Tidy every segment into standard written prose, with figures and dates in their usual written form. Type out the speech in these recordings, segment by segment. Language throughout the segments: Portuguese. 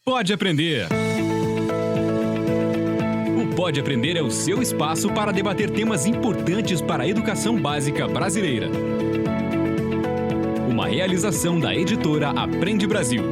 Pode Aprender. O Pode Aprender é o seu espaço para debater temas importantes para a educação básica brasileira. Uma realização da editora Aprende Brasil.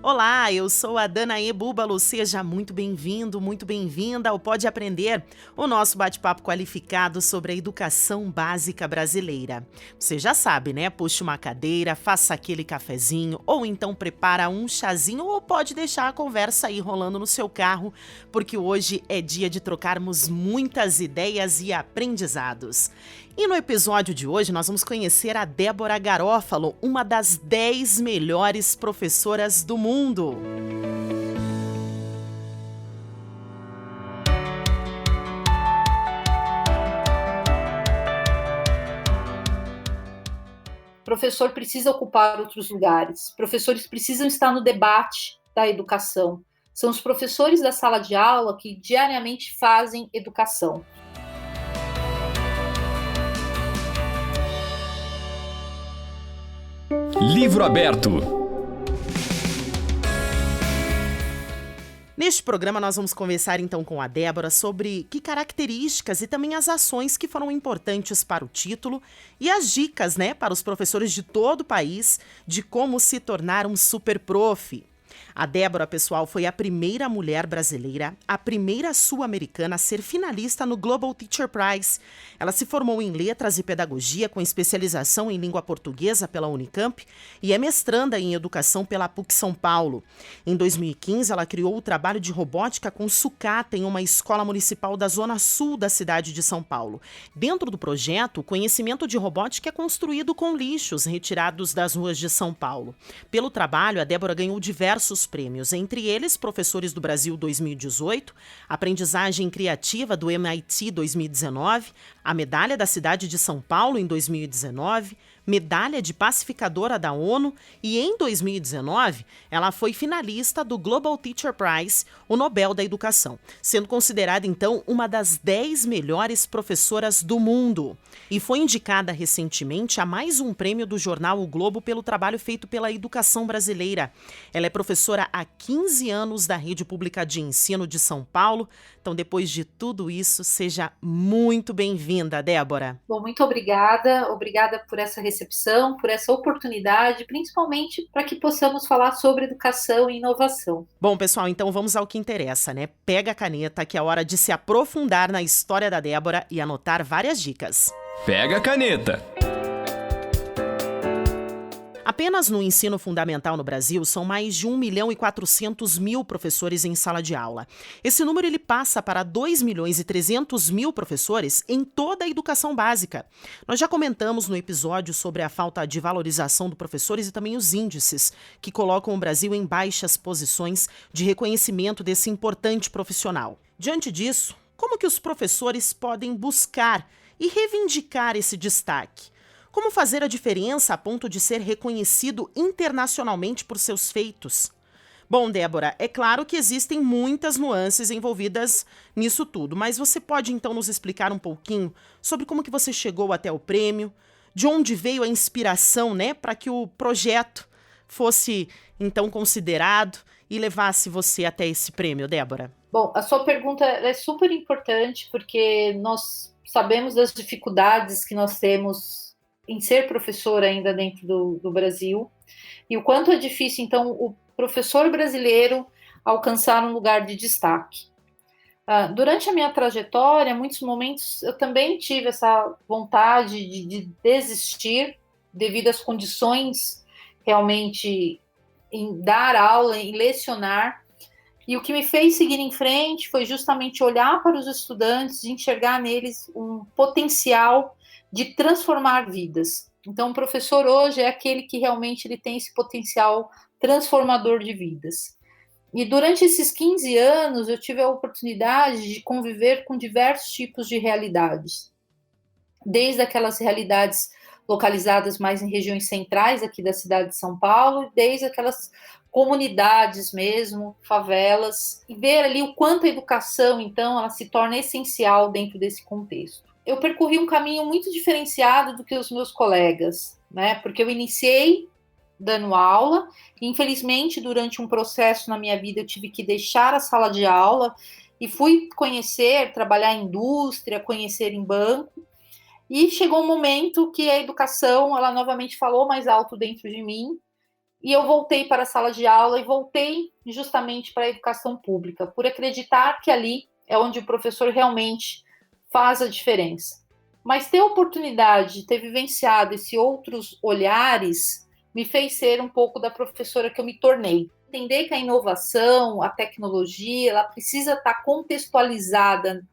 Olá, eu sou a Danaê Búbalo, seja muito bem-vindo, muito bem-vinda ao Pode Aprender, o nosso bate-papo qualificado sobre a educação básica brasileira. Você já sabe, né? Puxe uma cadeira, faça aquele cafezinho, ou então prepara um chazinho, ou pode deixar a conversa aí rolando no seu carro, porque hoje é dia de trocarmos muitas ideias e aprendizados. E no episódio de hoje nós vamos conhecer a Débora Garófalo, uma das 10 melhores professoras do mundo. Professor precisa ocupar outros lugares. Professores precisam estar no debate da educação. São os professores da sala de aula que diariamente fazem educação. Livro aberto. Neste programa nós vamos conversar então com a Débora sobre que características e também as ações que foram importantes para o título e as dicas, né, para os professores de todo o país de como se tornar um super prof. A Débora, pessoal, foi a primeira mulher brasileira, a primeira sul-americana a ser finalista no Global Teacher Prize. Ela se formou em Letras e Pedagogia com especialização em Língua Portuguesa pela Unicamp e é mestranda em Educação pela PUC São Paulo. Em 2015, ela criou o trabalho de robótica com sucata em uma escola municipal da Zona Sul da cidade de São Paulo. Dentro do projeto, o conhecimento de robótica é construído com lixos retirados das ruas de São Paulo. Pelo trabalho, a Débora ganhou diversos prêmios, entre eles Professores do Brasil 2018, Aprendizagem Criativa do MIT 2019, a Medalha da Cidade de São Paulo em 2019, Medalha de Pacificadora da ONU e em 2019 ela foi finalista do Global Teacher Prize, o Nobel da Educação, sendo considerada então uma das 10 melhores professoras do mundo. E foi indicada recentemente a mais um prêmio do jornal O Globo pelo trabalho feito pela educação brasileira. Ela é professora há 15 anos da Rede Pública de Ensino de São Paulo. Então, depois de tudo isso, seja muito bem-vinda, Débora. Bom, muito obrigada. Obrigada por essa recepção, por essa oportunidade, principalmente para que possamos falar sobre educação e inovação. Bom, pessoal, então vamos ao que interessa, né? Pega a caneta, que é a hora de se aprofundar na história da Débora e anotar várias dicas. Pega a caneta. Apenas no ensino fundamental no Brasil, são mais de 1.400.000 professores em sala de aula. Esse número ele passa para 2.300.000 professores em toda a educação básica. Nós já comentamos no episódio sobre a falta de valorização dos professores e também os índices que colocam o Brasil em baixas posições de reconhecimento desse importante profissional. Diante disso, como que os professores podem buscar e reivindicar esse destaque? Como fazer a diferença a ponto de ser reconhecido internacionalmente por seus feitos? Bom, Débora, é claro que existem muitas nuances envolvidas nisso tudo, mas você pode então nos explicar um pouquinho sobre como que você chegou até o prêmio, de onde veio a inspiração, né, para que o projeto fosse então considerado e levasse você até esse prêmio, Débora? Bom, a sua pergunta é super importante porque nós sabemos das dificuldades que nós temos em ser professor ainda dentro do Brasil, e o quanto é difícil, então, o professor brasileiro alcançar um lugar de destaque. Durante a minha trajetória, em muitos momentos, eu também tive essa vontade de desistir devido às condições realmente em dar aula, em lecionar, e o que me fez seguir em frente foi justamente olhar para os estudantes e enxergar neles um potencial de transformar vidas. Então, o professor hoje é aquele que realmente ele tem esse potencial transformador de vidas. E durante esses 15 anos, eu tive a oportunidade de conviver com diversos tipos de realidades. Desde aquelas realidades localizadas mais em regiões centrais aqui da cidade de São Paulo, desde aquelas comunidades mesmo, favelas, e ver ali o quanto a educação, então, ela se torna essencial dentro desse contexto. eu percorri um caminho muito diferenciado do que os meus colegas, né? Porque eu iniciei dando aula, e infelizmente, durante um processo na minha vida, eu tive que deixar a sala de aula e fui conhecer, trabalhar em indústria, conhecer em banco, e chegou um momento que a educação, ela novamente falou mais alto dentro de mim, e eu voltei para a sala de aula e voltei justamente para a educação pública, por acreditar que ali é onde o professor realmente faz a diferença. Mas ter a oportunidade de ter vivenciado esses outros olhares me fez ser um pouco da professora que eu me tornei. Entender que a inovação, a tecnologia, ela precisa estar contextualizada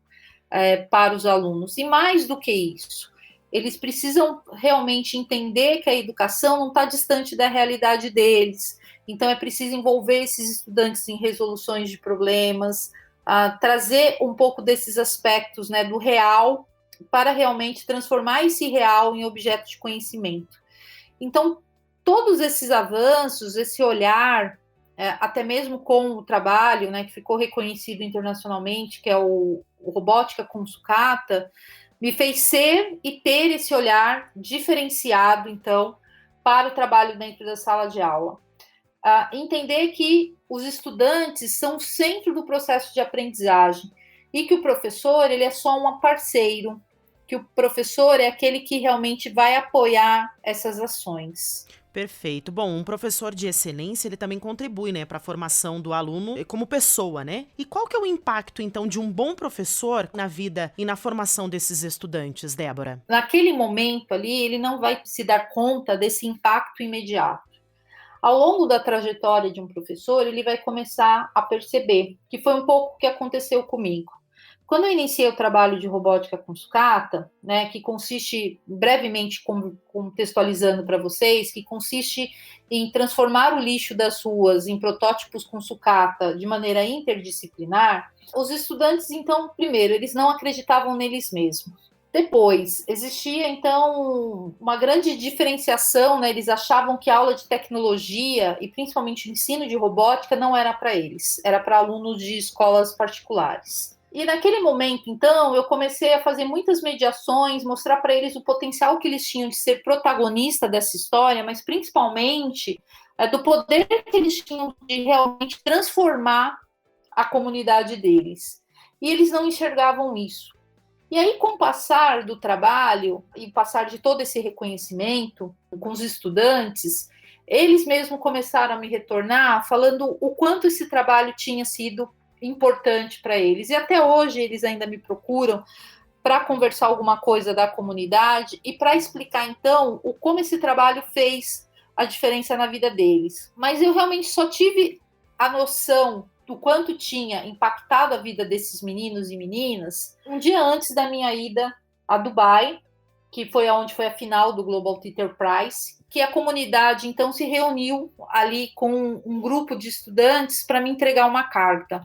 para os alunos. E mais do que isso, eles precisam realmente entender que a educação não está distante da realidade deles. Então, é preciso envolver esses estudantes em resoluções de problemas, trazer um pouco desses aspectos, né, do real, para realmente transformar esse real em objeto de conhecimento. Então, todos esses avanços, esse olhar, até mesmo com o trabalho, né, que ficou reconhecido internacionalmente, que é o Robótica com Sucata, me fez ser e ter esse olhar diferenciado, então, para o trabalho dentro da sala de aula. Entender que os estudantes são o centro do processo de aprendizagem e que o professor, ele é só um parceiro, que o professor é aquele que realmente vai apoiar essas ações. Perfeito. Bom, um professor de excelência, ele também contribui, né, para a formação do aluno como pessoa, né? E qual que é o impacto, então, de um bom professor na vida e na formação desses estudantes, Débora? Naquele momento ali, ele não vai se dar conta desse impacto imediato. Ao longo da trajetória de um professor, ele vai começar a perceber, que foi um pouco o que aconteceu comigo. Quando eu iniciei o trabalho de robótica com sucata, né, que consiste, brevemente contextualizando para vocês, que consiste em transformar o lixo das ruas em protótipos com sucata de maneira interdisciplinar, os estudantes, então, primeiro, eles não acreditavam neles mesmos. Depois, existia, então, uma grande diferenciação, né? Eles achavam que a aula de tecnologia, e principalmente o ensino de robótica, não era para eles, era para alunos de escolas particulares. E naquele momento, então, eu comecei a fazer muitas mediações, mostrar para eles o potencial que eles tinham de ser protagonista dessa história, mas principalmente do poder que eles tinham de realmente transformar a comunidade deles. E eles não enxergavam isso. E aí, com o passar do trabalho e passar de todo esse reconhecimento com os estudantes, eles mesmos começaram a me retornar falando o quanto esse trabalho tinha sido importante para eles. E até hoje eles ainda me procuram para conversar alguma coisa da comunidade e para explicar, então, como esse trabalho fez a diferença na vida deles. Mas eu realmente só tive a noção do quanto tinha impactado a vida desses meninos e meninas um dia antes da minha ida a Dubai, que foi onde foi a final do Global Teacher Prize, que a comunidade, então, se reuniu ali com um grupo de estudantes para me entregar uma carta.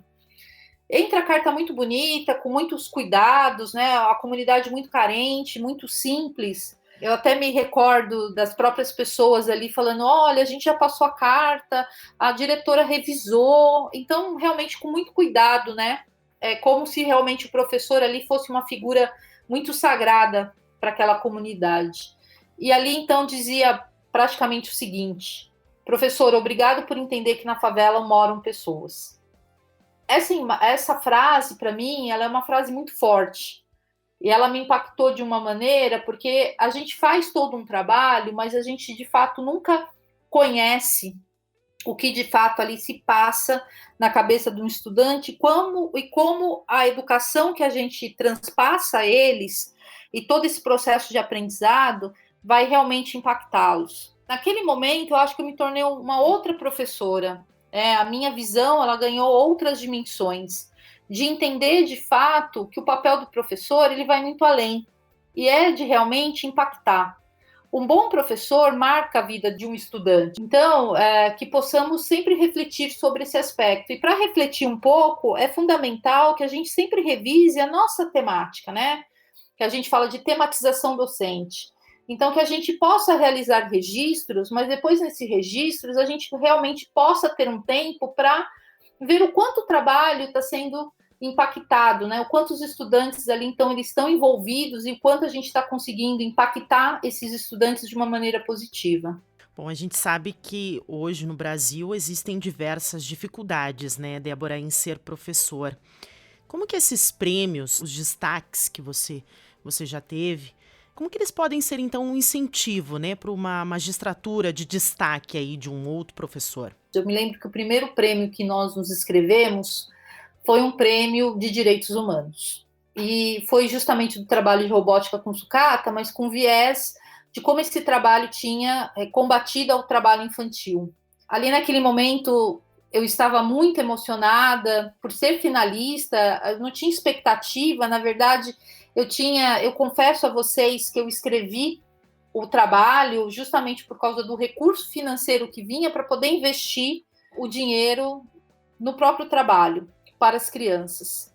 Entra a carta muito bonita, com muitos cuidados, né? A comunidade muito carente, muito simples. Eu até me recordo das próprias pessoas ali falando, olha, a gente já passou a carta, a diretora revisou. Então, realmente, com muito cuidado, né? É como se realmente o professor ali fosse uma figura muito sagrada para aquela comunidade. E ali, então, dizia praticamente o seguinte, professor, obrigado por entender que na favela moram pessoas. Essa frase, para mim, ela é uma frase muito forte. E ela me impactou de uma maneira, porque a gente faz todo um trabalho, mas a gente, de fato, nunca conhece o que, de fato, ali se passa na cabeça de um estudante, como a educação que a gente transpassa a eles e todo esse processo de aprendizado vai realmente impactá-los. Naquele momento, eu acho que eu me tornei uma outra professora. A minha visão, ela ganhou outras dimensões, de entender de fato que o papel do professor ele vai muito além, e é de realmente impactar. Um bom professor marca a vida de um estudante. Então, que possamos sempre refletir sobre esse aspecto. E para refletir um pouco, é fundamental que a gente sempre revise a nossa temática, né? Que a gente fala de tematização docente. Então, que a gente possa realizar registros, mas depois nesses registros a gente realmente possa ter um tempo para ver o quanto o trabalho está sendo impactado, né? O quanto os estudantes ali, então, eles estão envolvidos e o quanto a gente está conseguindo impactar esses estudantes de uma maneira positiva. Bom, a gente sabe que hoje no Brasil existem diversas dificuldades, né, Débora, em ser professor. Como que esses prêmios, os destaques que você já teve, como que eles podem ser, então, um incentivo, né, para uma magistratura de destaque aí de um outro professor? Eu me lembro que o primeiro prêmio que nós nos inscrevemos foi um prêmio de direitos humanos. E foi justamente do trabalho de robótica com sucata, mas com viés de como esse trabalho tinha combatido ao trabalho infantil. Ali naquele momento eu estava muito emocionada por ser finalista, eu não tinha expectativa, na verdade, eu confesso a vocês que eu escrevi o trabalho justamente por causa do recurso financeiro que vinha para poder investir o dinheiro no próprio trabalho para as crianças.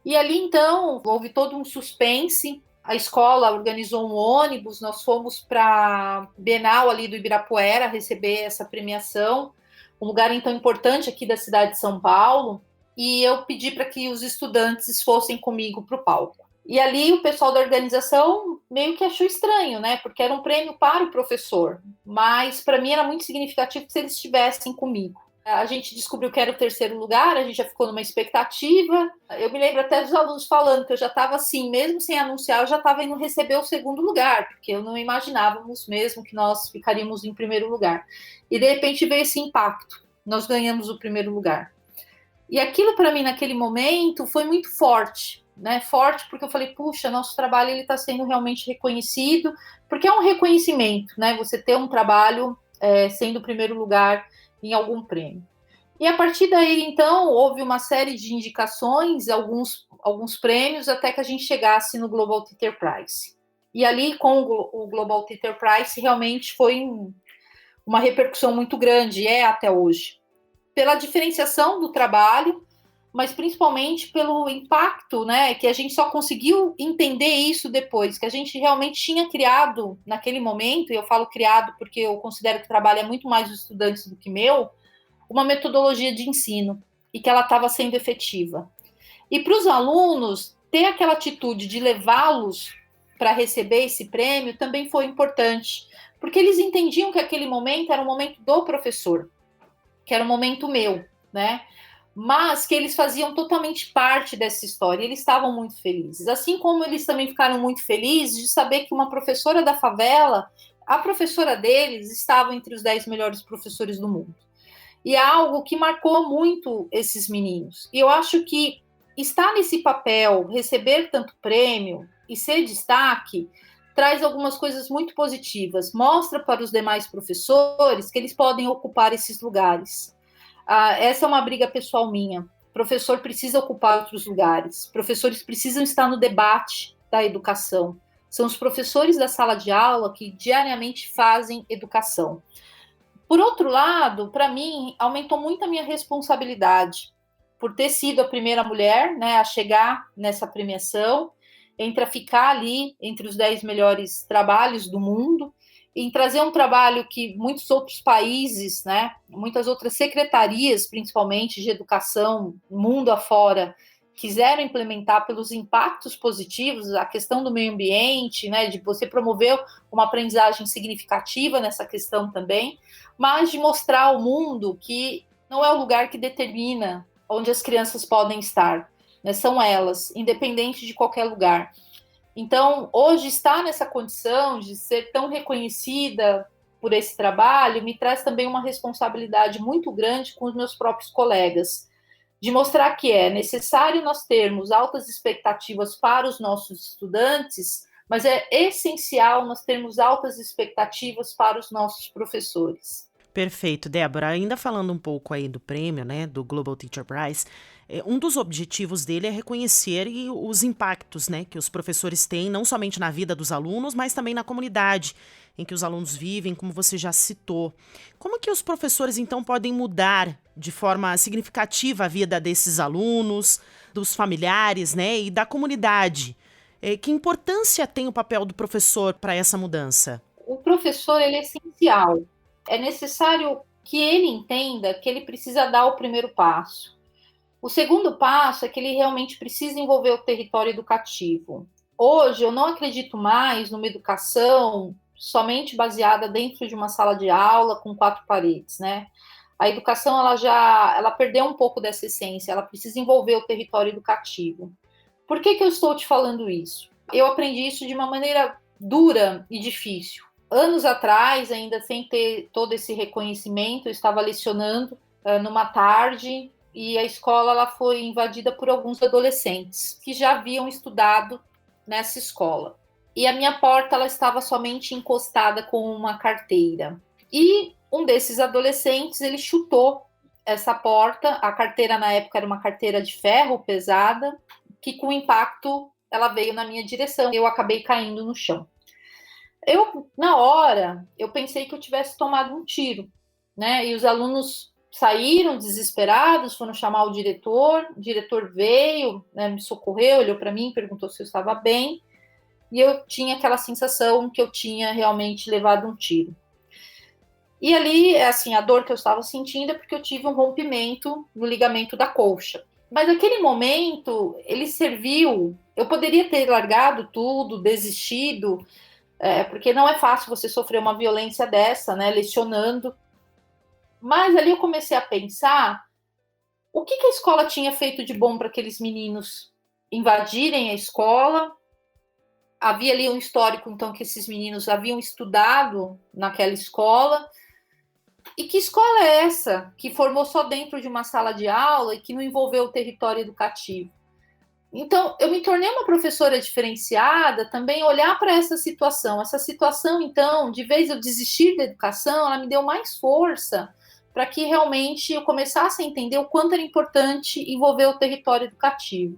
E ali, então, houve todo um suspense. A escola organizou um ônibus, nós fomos para a Bienal ali do Ibirapuera receber essa premiação, um lugar, então, importante aqui da cidade de São Paulo, e eu pedi para que os estudantes fossem comigo para o palco. E ali o pessoal da organização meio que achou estranho, né? Porque era um prêmio para o professor, mas para mim era muito significativo que eles estivessem comigo. A gente descobriu que era o terceiro lugar, a gente já ficou numa expectativa. Eu me lembro até dos alunos falando que eu já estava assim, mesmo sem anunciar, eu já estava indo receber o segundo lugar, porque eu não imaginávamos mesmo que nós ficaríamos em primeiro lugar. E de repente veio esse impacto, nós ganhamos o primeiro lugar. E aquilo para mim naquele momento foi muito forte, né? Forte porque eu falei, puxa, nosso trabalho ele está sendo realmente reconhecido, porque é um reconhecimento, né? Você ter um trabalho sendo o primeiro lugar em algum prêmio. E a partir daí, então, houve uma série de indicações, alguns prêmios, até que a gente chegasse no Global Teacher Prize. E ali, com o Global Teacher Prize, realmente foi uma repercussão muito grande, até hoje. Pela diferenciação do trabalho, mas principalmente pelo impacto, né, que a gente só conseguiu entender isso depois, que a gente realmente tinha criado naquele momento, e eu falo criado porque eu considero que o trabalho é muito mais dos estudantes do que meu, uma metodologia de ensino, e que ela estava sendo efetiva. E para os alunos, ter aquela atitude de levá-los para receber esse prêmio também foi importante, porque eles entendiam que aquele momento era um momento do professor, que era um momento meu, né? Mas que eles faziam totalmente parte dessa história, eles estavam muito felizes. Assim como eles também ficaram muito felizes de saber que uma professora da favela, a professora deles, estava entre os 10 melhores professores do mundo. E é algo que marcou muito esses meninos. E eu acho que estar nesse papel, receber tanto prêmio e ser destaque, traz algumas coisas muito positivas. Mostra para os demais professores que eles podem ocupar esses lugares. Essa é uma briga pessoal minha. O professor precisa ocupar outros lugares. Professores precisam estar no debate da educação. São os professores da sala de aula que diariamente fazem educação. Por outro lado, para mim, aumentou muito a minha responsabilidade por ter sido a primeira mulher, né, a chegar nessa premiação, a ficar ali entre os 10 melhores trabalhos do mundo, em trazer um trabalho que muitos outros países, né, muitas outras secretarias, principalmente de educação, mundo afora, quiseram implementar pelos impactos positivos, a questão do meio ambiente, né, de você promover uma aprendizagem significativa nessa questão também, mas de mostrar ao mundo que não é o lugar que determina onde as crianças podem estar, né, são elas, independente de qualquer lugar. Então, hoje, estar nessa condição de ser tão reconhecida por esse trabalho me traz também uma responsabilidade muito grande com os meus próprios colegas, de mostrar que é necessário nós termos altas expectativas para os nossos estudantes, mas é essencial nós termos altas expectativas para os nossos professores. Perfeito, Débora. Ainda falando um pouco aí do prêmio, né, do Global Teacher Prize, um dos objetivos dele é reconhecer os impactos, né, que os professores têm, não somente na vida dos alunos, mas também na comunidade em que os alunos vivem, como você já citou. Como que os professores, então, podem mudar de forma significativa a vida desses alunos, dos familiares, né, e da comunidade? Que importância tem o papel do professor para essa mudança? O professor, ele é essencial. É necessário que ele entenda que ele precisa dar o primeiro passo. O segundo passo é que ele realmente precisa envolver o território educativo. Hoje, eu não acredito mais numa educação somente baseada dentro de uma sala de aula com 4 paredes, né? A educação, ela perdeu um pouco dessa essência, ela precisa envolver o território educativo. Por que eu estou te falando isso? Eu aprendi isso de uma maneira dura e difícil. Anos atrás, ainda sem ter todo esse reconhecimento, eu estava lecionando numa tarde e a escola ela foi invadida por alguns adolescentes que já haviam estudado nessa escola. E a minha porta ela estava somente encostada com uma carteira. E um desses adolescentes, ele chutou essa porta. A carteira na época era uma carteira de ferro pesada, que com impacto ela veio na minha direção. Eu acabei caindo no chão. Na hora, eu pensei que eu tivesse tomado um tiro, né? E os alunos saíram desesperados, foram chamar o diretor veio, né, me socorreu, olhou para mim, perguntou se eu estava bem, e eu tinha aquela sensação que eu tinha realmente levado um tiro. E ali, assim, a dor que eu estava sentindo é porque eu tive um rompimento no ligamento da coxa. Mas aquele momento, ele serviu, eu poderia ter largado tudo, desistido, porque não é fácil você sofrer uma violência dessa, né, lecionando. Mas ali eu comecei a pensar o que a escola tinha feito de bom para aqueles meninos invadirem a escola. Havia ali um histórico, então, que esses meninos haviam estudado naquela escola. E que escola é essa que formou só dentro de uma sala de aula e que não envolveu o território educativo? Então, eu me tornei uma professora diferenciada também olhar para essa situação. Essa situação, então, de vez eu desistir da educação, ela me deu mais força para que realmente eu começasse a entender o quanto era importante envolver o território educativo.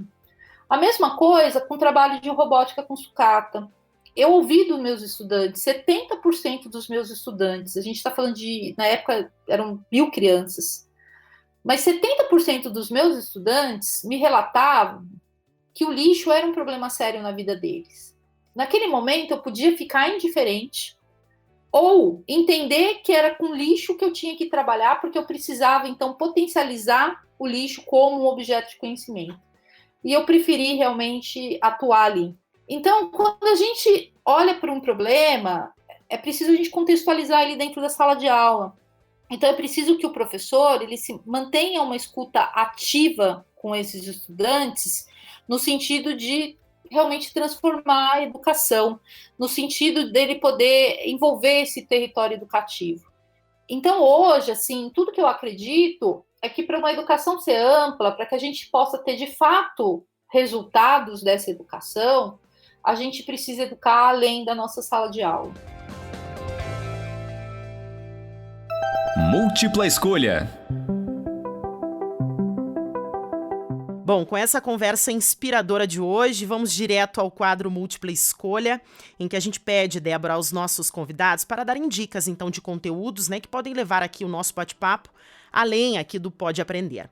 A mesma coisa com o trabalho de robótica com sucata. Eu ouvi dos meus estudantes, 70% dos meus estudantes, a gente está falando na época eram 1.000 crianças, mas 70% dos meus estudantes me relatavam que o lixo era um problema sério na vida deles. Naquele momento eu podia ficar indiferente ou entender que era com lixo que eu tinha que trabalhar, porque eu precisava então potencializar o lixo como um objeto de conhecimento. E eu preferi realmente atuar ali. Então, quando a gente olha para um problema, é preciso a gente contextualizar ele dentro da sala de aula. Então, é preciso que o professor ele se mantenha uma escuta ativa com esses estudantes, no sentido de realmente transformar a educação, no sentido dele poder envolver esse território educativo. Então, hoje, assim, tudo que eu acredito é que para uma educação ser ampla, para que a gente possa ter, de fato, resultados dessa educação, a gente precisa educar além da nossa sala de aula. Múltipla escolha. Bom, com essa conversa inspiradora de hoje, vamos direto ao quadro Múltipla Escolha, em que a gente pede, Débora, aos nossos convidados para darem dicas, então, de conteúdos, né, que podem levar aqui o nosso bate-papo, além aqui do Pode Aprender.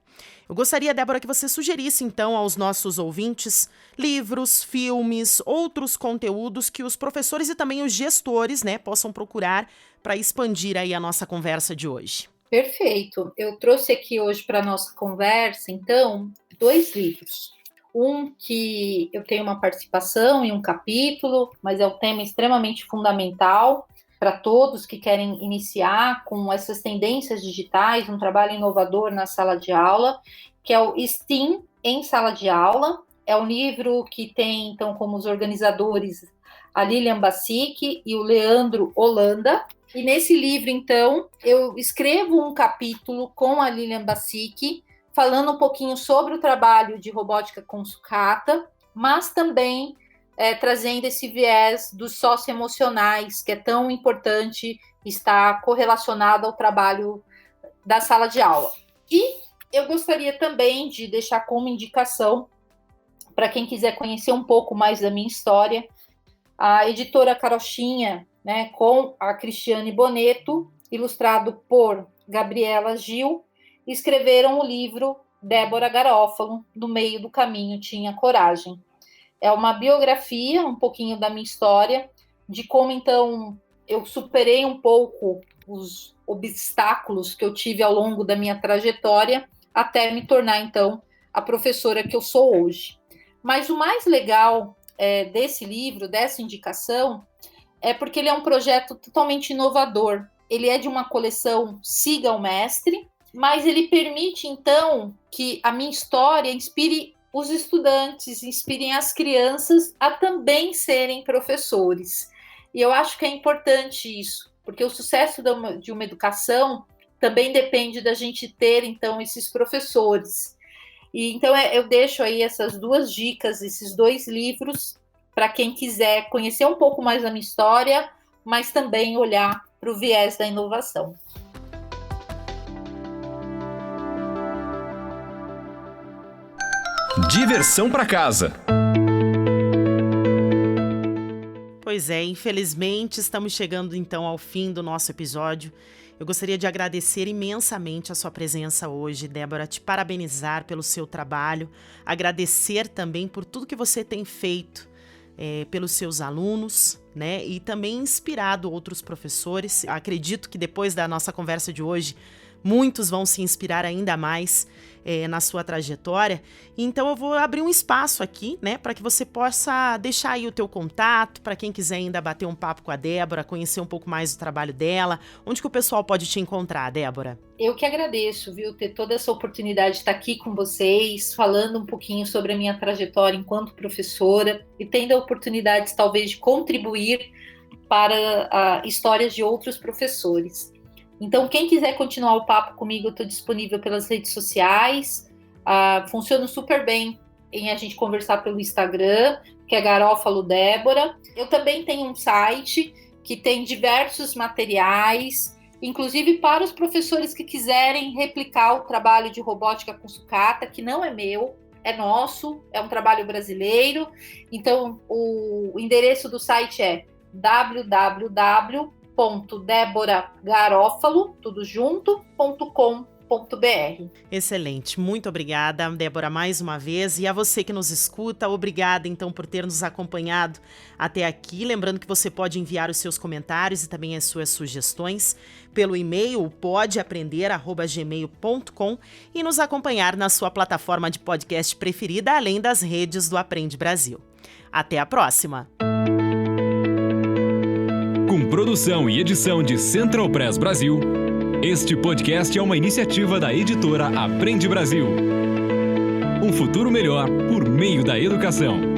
Eu gostaria, Débora, que você sugerisse, então, aos nossos ouvintes livros, filmes, outros conteúdos que os professores e também os gestores, né, possam procurar para expandir aí a nossa conversa de hoje. Perfeito. Eu trouxe aqui hoje para a nossa conversa, então, 2 livros. Um que eu tenho uma participação em um capítulo, mas é um tema extremamente fundamental para todos que querem iniciar com essas tendências digitais, um trabalho inovador na sala de aula, que é o STEAM em sala de aula. É um livro que tem, então, como os organizadores a Lilian Bassic e o Leandro Holanda. E nesse livro, então, eu escrevo um capítulo com a Lilian Bassic, falando um pouquinho sobre o trabalho de robótica com sucata, mas também trazendo esse viés dos socioemocionais, que é tão importante estar correlacionado ao trabalho da sala de aula. E eu gostaria também de deixar como indicação, para quem quiser conhecer um pouco mais da minha história, a editora Carochinha, né, com a Cristiane Boneto, ilustrado por Gabriela Gil, escreveram o livro Débora Garófalo, No Meio do Caminho Tinha Coragem. É uma biografia, um pouquinho da minha história, de como, então, eu superei um pouco os obstáculos que eu tive ao longo da minha trajetória, até me tornar, então, a professora que eu sou hoje. Mas o mais legal desse livro, dessa indicação, é porque ele é um projeto totalmente inovador. Ele é de uma coleção Siga o Mestre, mas ele permite, então, que a minha história inspire os estudantes, inspirem as crianças a também serem professores. E eu acho que é importante isso, porque o sucesso de uma educação também depende da gente ter, então, esses professores. E então eu deixo aí essas 2 dicas, esses 2 livros, para quem quiser conhecer um pouco mais da minha história, mas também olhar para o viés da inovação. Diversão para casa. Pois é, infelizmente estamos chegando então ao fim do nosso episódio. Eu gostaria de agradecer imensamente a sua presença hoje, Débora, te parabenizar pelo seu trabalho, agradecer também por tudo que você tem feito pelos seus alunos, né? E também inspirado outros professores. Acredito que depois da nossa conversa de hoje, muitos vão se inspirar ainda mais na sua trajetória. Então eu vou abrir um espaço aqui, né, para que você possa deixar aí o teu contato, para quem quiser ainda bater um papo com a Débora, conhecer um pouco mais do trabalho dela. Onde que o pessoal pode te encontrar, Débora? Eu que agradeço, viu, ter toda essa oportunidade de estar aqui com vocês, falando um pouquinho sobre a minha trajetória enquanto professora e tendo a oportunidade, talvez, de contribuir para histórias de outros professores. Então, quem quiser continuar o papo comigo, eu estou disponível pelas redes sociais. Funciona super bem em a gente conversar pelo Instagram, que é Garófalo Débora. Eu também tenho um site que tem diversos materiais, inclusive para os professores que quiserem replicar o trabalho de robótica com sucata, que não é meu, é nosso, é um trabalho brasileiro. Então, o endereço do site é www.deboragarófalo, tudo junto.com.br. Excelente, muito obrigada, Débora, mais uma vez. E a você que nos escuta, obrigada então por ter nos acompanhado até aqui. Lembrando que você pode enviar os seus comentários e também as suas sugestões pelo e-mail podeaprender@gmail.com e nos acompanhar na sua plataforma de podcast preferida, além das redes do Aprende Brasil. Até a próxima! Com produção e edição de Central Press Brasil, este podcast é uma iniciativa da editora Aprende Brasil. Um futuro melhor por meio da educação.